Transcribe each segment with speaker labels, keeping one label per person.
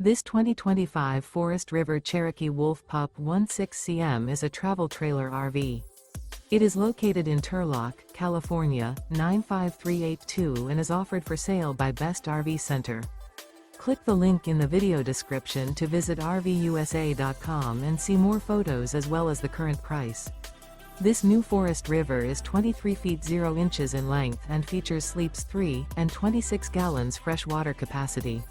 Speaker 1: This 2025 Forest River Cherokee Wolf Pup 16cm is a travel trailer RV. It is located in Turlock, California, 95382 and is offered for sale by Best RV Center. Click the link in the video description to visit RVUSA.com and see more photos as well as the current price. This new Forest River is 23 feet 0 inches in length and features sleeps 3 and 26 gallons fresh water capacity.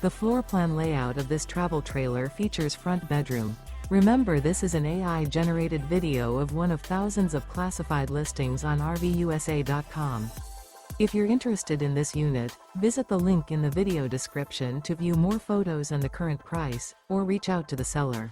Speaker 1: The floor plan layout of this travel trailer features front bedroom. Remember, this is an AI-generated video of one of thousands of classified listings on RVUSA.com. If you're interested in this unit, visit the link in the video description to view more photos and the current price, or reach out to the seller.